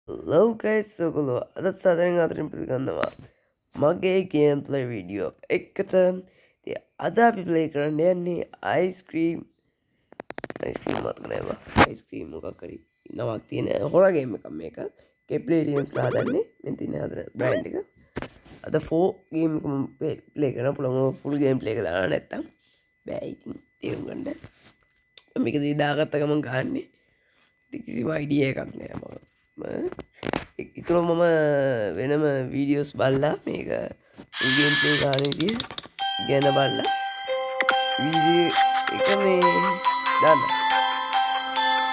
Guys, ඔගොල්ලෝ අදත් සාදරයෙන් ආදරයෙන් පිළිගන්නවා මගේ ගේම් ප්ලේ වීඩියෝ එකට. ඉතින් අද අපි ප්ලේ කරන්න යන්නේ අයිස්ක්‍රීම් මතක නෑවා අයිස්ක්‍රීම් මොකක් හරි නමක් තියෙන හොරා ගේම් එකක් මේක. කෙප්ලේටියම්ස් හදන්නේ මෙතන තියෙන හදන බ්‍රෑන්ඩ් එක. අද 4 ගේම් එක ප්ලේ කරන්න පුළුවන්. ෆුල් ගේම් ප්ලේ කරලා නැත්තම් බෑ. ඉතින් තේරුම් ගන්න මේක දාගත්ත ගමන් ගහන්නේ. ඉතින් කිසිම අයිඩියා එකක් නෑ මම. ඉතුරු මම වෙනම වීඩියෝස් බලලා මේක ගේම් ප්ලේ කරන විදිය ගැන බලලා වීඩියෝ එක මේ දාන්න.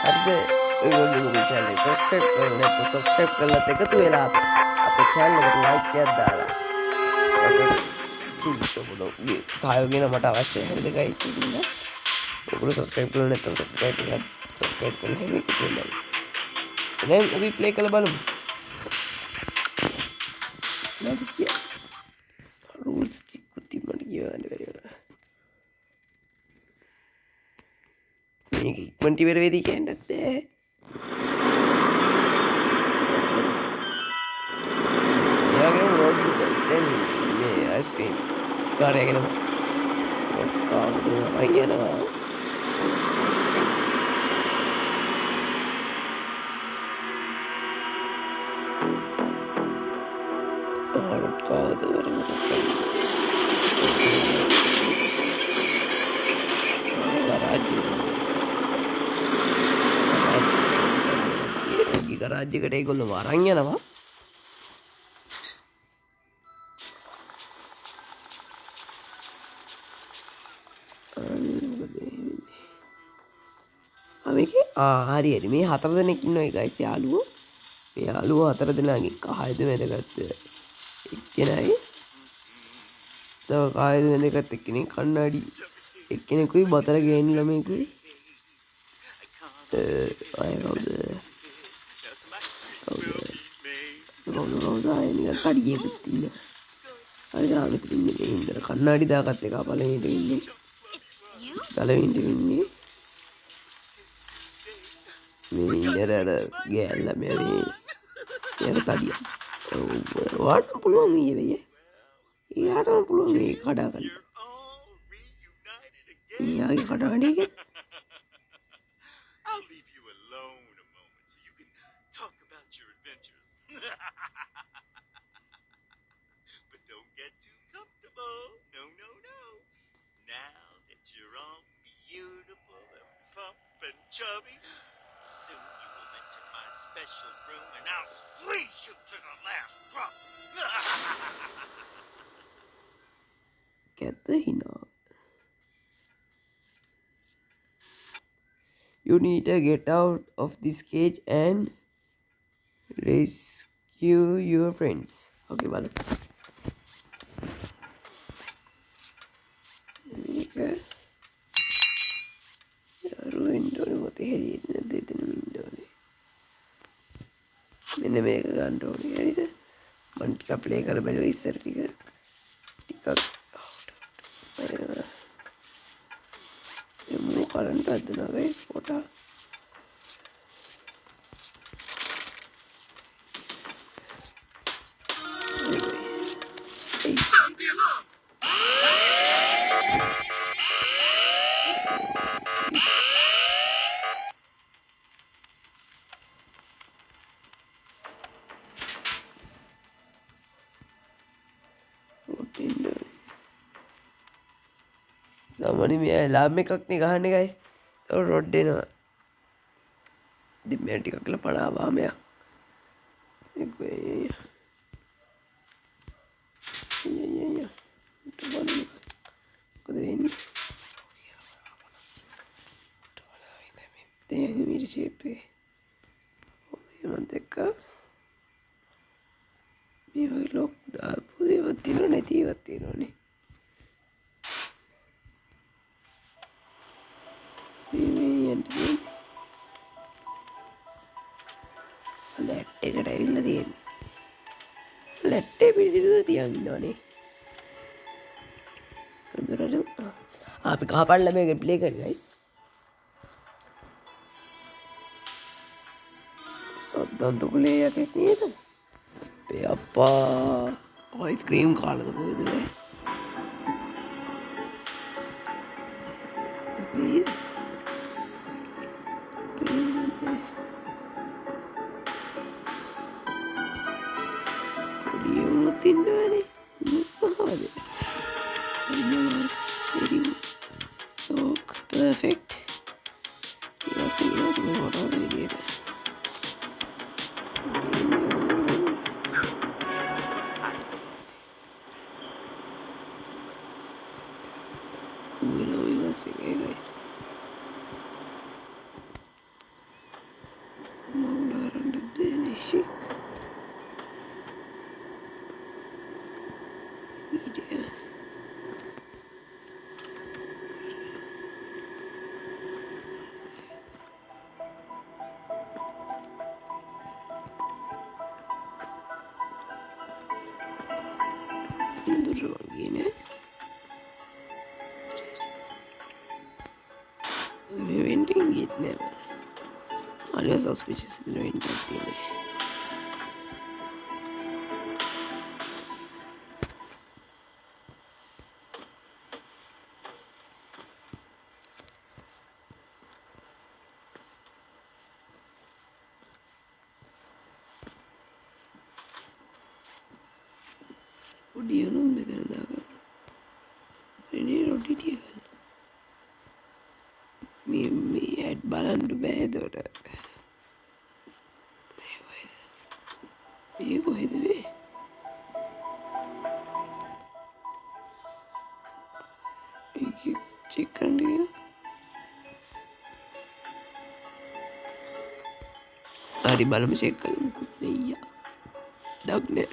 හරිද? ඔයගොල්ලෝ මගේ channel එක subscribe කරලා නැත්නම් subscribe කරලාත් එකතු වෙලා අපේ channel එකට like එකක් දාලා ඔයගොල්ලෝගේ සහයෝගය මට අවශ්‍යයි. හරිද guys? ඔයගොල්ලෝ subscribe කරලා නැත්නම් subscribe කරලා හැම එකතු වෙලා. දැන් අපි ප්ලේ කරලා බලමු. rules ikuti mana gimana මේක ඉක්මනට ඉවර වෙදී කියන්නත් බෑ. එයාගේ රෝඩ් දැන් මේ අයිස්ක්‍රීම් කාර් එකගෙන කාවද අයියනවා. ආරොත් කාවද වරමට ගරාජ්‍යකට ඒගොල්ලෝ අරන් යනවා. මේකේ හරි හරි මේ 4 දෙනෙක් ඉන්නවා guys යාළුවෝ. මේ යාළුවෝ 4 දෙනාගෙන් කහයිද වැදගත් එක්කෙනයි. තව කහයිද වැදගත් එක්කෙනෙක් කන්නඩි එක්කෙනෙකුයි බතල ගේන ළමයෙකුයි. අය කවුද නිකන් තඩියෙකුත් ඉන්නවා. හරි ගාමිතුරු ඉන්නේ මේ ඉඳලා කන්නඩි දාගත්ත එක පළවෙනිට ඉන්නේ. පළවෙනිට ඉන්නේ මේ ඉන්නරට ගෑල්ල මේ යට තඩිය වාට පුළුවන් ඒ වෙය. එයාටම පුළුවන් මේ කඩා ගන්න. එයාගේ කඩාවැඩේකද chubby. Soon you will enter my special room and I'll squeeze you to the last drop. Get the hina. You need to get out of this cage and rescue your friends. Okay, bye. Okay. මෙන්න මේක ගන්න ඕනේ. හරිද? මම ටිකක් play කරලා බලුවා ඉස්සර ටිකක් එමු කරන්ට් හදනවා guys පොටා. සාමාන්‍යයෙන් මේ ලාම් එකක් නේ ගහන්නේ guys. තව රොඩ් එනවා. ඉතින් මම ටිකක් කියලා පණාවා මෙයා. මොකද වෙන්නේ? තේගේ මිරි ෂේප් එක. මම දැක්කා. මේ වගේ ලොක් දාපු දේවල් තියෙනවා නැති ඒවා තියෙනවානේ. ලැට් එකට ඇවිල්ලා තියෙන්නේ. ලැට්ටේ පිළිසිදුව තියන් ඉන්නවනේ. අඳුරට අපි කහපාට මේක ප්ලේ කරමු guys. සද්දන්ත කුලේ යකෙක් නේද? අපේ අප්පා අයිස්ක්‍රීම් කාලද කොහෙද වේ? පොඩි වුණොත් ඉන්නවනේ. මොකද? very so perfect. Yes, you know what was it? We know we must sing, guys. Maular under the shik. Media. Gini. We venting it never. Always suspicious in the venting. What do you know better than that? Any roti me at balan to bed or you go the way. Chicken dinner. Ari balam check kalam kutneya. Dog net.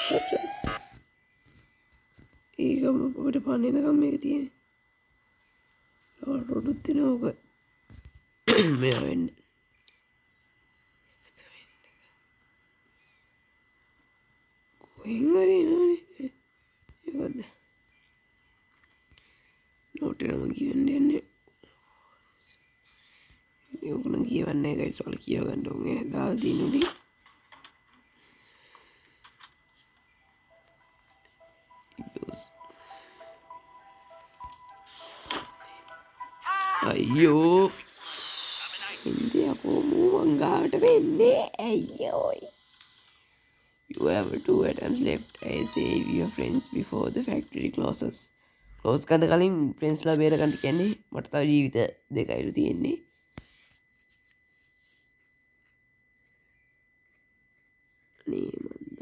Check. ඒක අපිට පන්නනකම් මේක තියෙන්නේ. රොඩුත් දෙනවා ඔක. මෙයා වෙන්න. කොහෙන් හරි එනවනේ. ඒකද. නෝට් එකම කියන්න යන්නේ. ඒක නම් කියවන්නේ නැහැ guys. ඔයාලා කියව ගන්න ඕනේ. දාලා තියෙනුනේ. අයියෝ ඉන්දිය අපෝ මූවන් ගාවට වෙන්නේ අයියෝයි. You have 2 attempts left. I save your friends before the factory closes. Close කරන්න කලින් friends ලා බේර ගන්න කියන්නේ මට තව ජීවිත දෙකයිලු තියෙන්නේ. නේ මන්ද.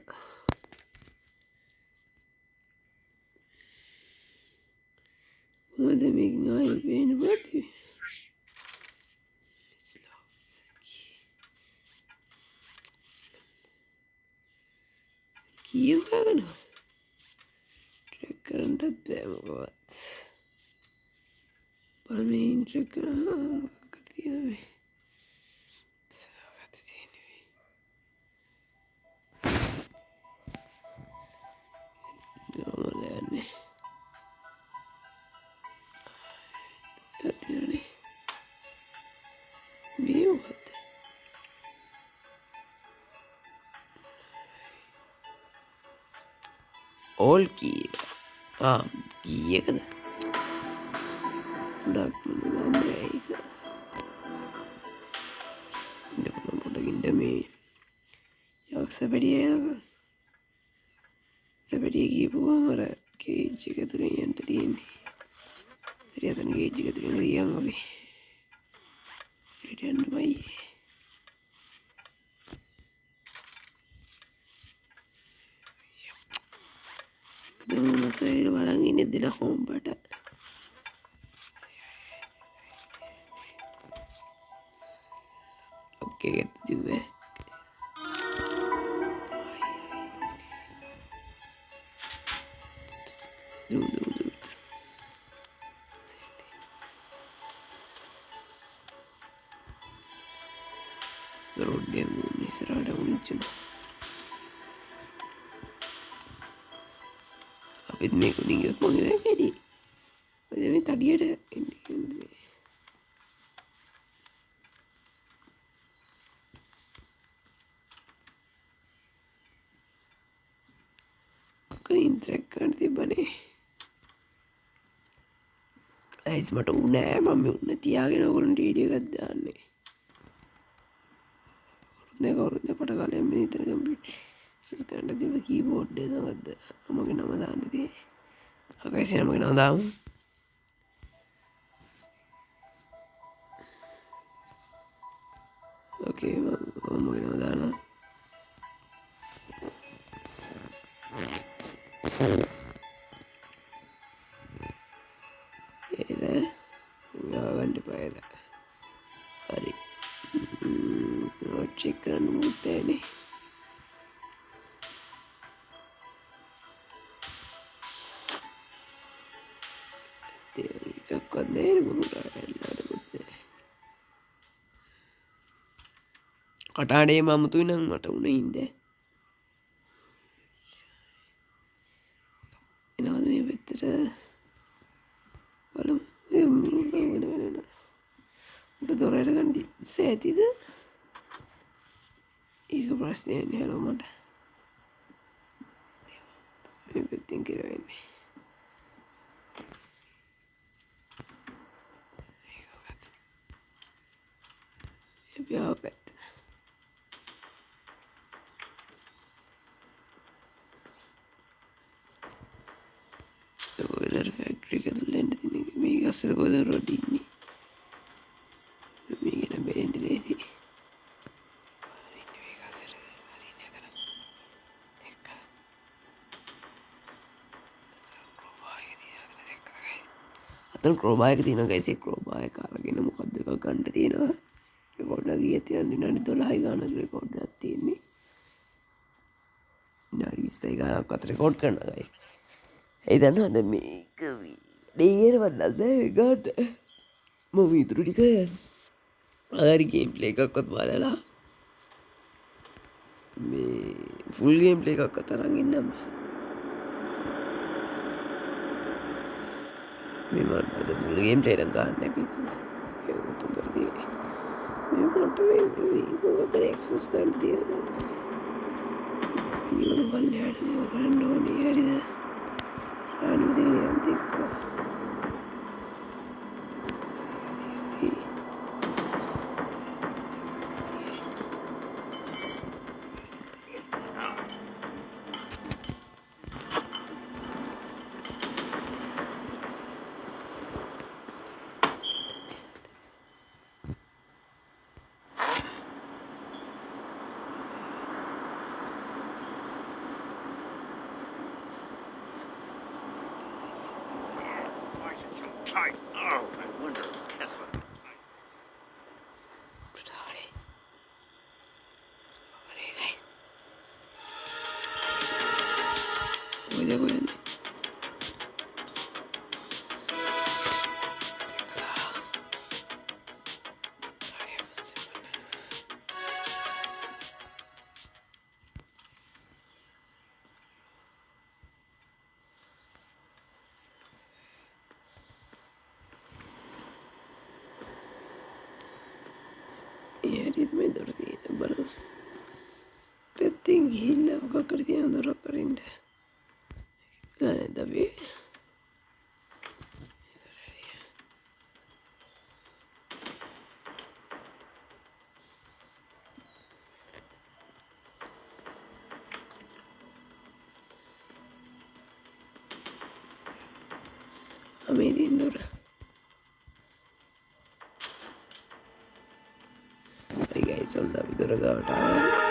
මොකද මේකෙන් ආයෙ වෙන්න බෑ. කියවගෙන ට්‍රැක් කරන්නත් බෑ මොකවත්. බලන්න මේ ට්‍රැක් කරලා මොකක්ද තියෙන්නේ. මොකක්ද තියෙන්නේ. නෝමලන්නේ. ඇතිනේ. මේ මොකක්ද? all key key එකද ඩක් මම ඒක ඉන්න පොඩකින්ද මේ යක්ෂ පැඩිය යනක සැපැඩිය කියපුවාම අර කේජ් එක තුලින් යන්න තියෙන්නේ හරි අතන කේජ් එක තුලින් හරියන් අපි ඊට යන්නමයි සයිඩ් බලන් ඉන්නේ දින හෝම් බටන් ඔකේ get දිවේ දු රෝඩ් එක ඉස්සරහට උනිච්චුනා අපිත් මේක උඩින් ගියොත් මොකද වෙන්නේ? ඔය තඩියට ඉන්නේ ස්ක්‍රීන් ට්‍රැක් කරන්න තිබ්බනේ ගයිස් මට උනෑ මම උන්න තියාගෙන ඔයගොල්ලන්ට වීඩියෝ එකක් දාන්නේ කවුරුද පට කාලේ මේ විතර කම්පියුටර් ගන්න තිබ්බ කීබෝඩ් එක නේද මගේ නම දාන්න තියෙන්නේ ගයිස් මගේ නම දාමු ඕකේ මගේ නම දානවා ගන්න පායද හරි චෙක් කරන්න මුත්තෑනේ එකක්වත් නෑ බුරුට මුත්තේ කටාඩේ මමුතුයි නම් මට උන ඉන්ද එනවද මේ පැත්තට බලමු උට දොරට ගන්න සෑතිද ඒක ප්‍රශ්නය හැලෝ මට මේ පැත්තින් කරවෙන්නේ එපියාව පැත්ත කොයිදර ෆැක්ටරි එක තුළෙන්ට තින මේ ගස්සද කොයිද රොඩින්නේ මේ ගෙන බෙරෙන්ට ලේසි අතන ක්‍රෝබායක තියෙන ගයිසේ ක්‍රෝබාය කාරගෙන මොකක්ද එකක් ගන්න තියෙනවා රෙකෝඩ්ඩක් ගියේ තියෙන විනාඩි 12යි ගානක් රෙකෝඩ්ඩක් තියෙන්නේ විනාඩි 20යි ගානක් අතර රෙකෝඩ් කරනවා ගයිස් ඒ දන්නවද මේක දෙයනවත් දන්නේ ගාට මම ඉතුරු ටික අගරි ගේම් ප්ලේ එකක්වත් බලලා මේ ෆුල් ගේම් ප්ලේ එකක් අතරන් ඉන්නම් මේ මට ෆුල් ගේම් ප්ලේ එකක් ගන්න පිස්සු ඒක උතුම්තරදී මේ මට මේක ඇක්සස් කරන්න තියෙනවා ඊළඟ පල්ලෙහාට මේව කරන්න ඕනේ හරිද අනිවාර්යයෙන් යන්න එක්කෝ Tight. Oh, I wonder. That's what. ඒරිත් මේ දොර තියෙන බලමු පැත්තෙන් ගිහිල්ලා මොකක් කර තියෙන දොරක් කරින්ට නේද අපි අමේදීන් දොර guys on අපි දොර ගාවට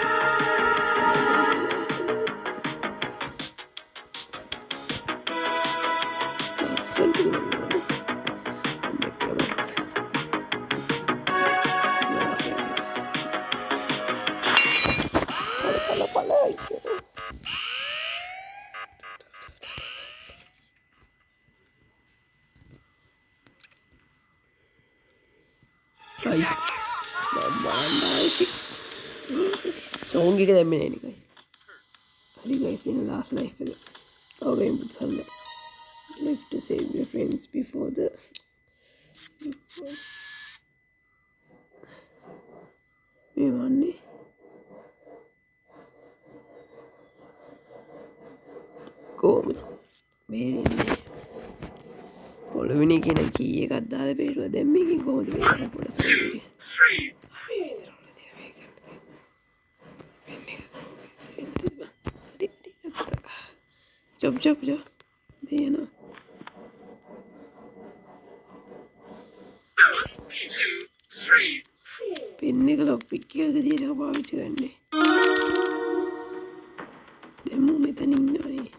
song එක දැම්මේ නෑ නේ guys. හරි guys ඉතින් last life එක. කවුරු එම්බුත් සල්ල. Left to save your friends before the මේ වන්නේ කොහොමද බේරෙන්නේ පොළවෙනි කියන කී එකක් දාලා බේරුවා දැන් මේකෙන් කොහොමද බේරෙන්නේ පොඩ්ඩක් සමහරවිට Jump. Then pin එක ලොක් පික් එක දිහට පාවිච්චි කරන්නේ. දැන් මම මෙතන ඉන්නවනේ.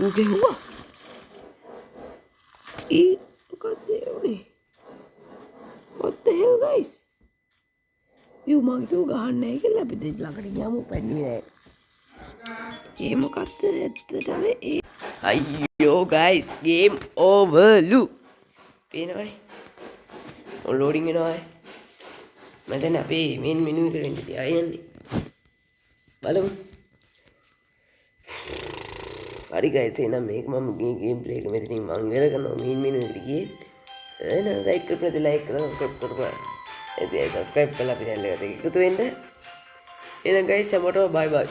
Okay, what? Look at there. What the hell, guys? You mag to ගහන්න නැහැ කියලා අපි දෙන්න ළඟට ගියාම පැන්නේ නැහැ. ඒ මොකක්ද ඇත්තටම ඒ අයියෝ guys game over ලු. පේනවනේ. loading වෙනවා. මම දැන් අපේ main menu එකට එන්න තියා යන්නේ. බලමු. හරි guys එහෙනම් මේක මම game play එක මෙතනින් මම ඉවර කරනවා main menu එකට ගියේ. එහෙනම් like කරපුවා like කරලා subscribe කරපුවා. ඒ subscribe කරලා අපේ channel එකට එකතු වෙන්න. එහෙනම් guys හැමෝටම bye bye.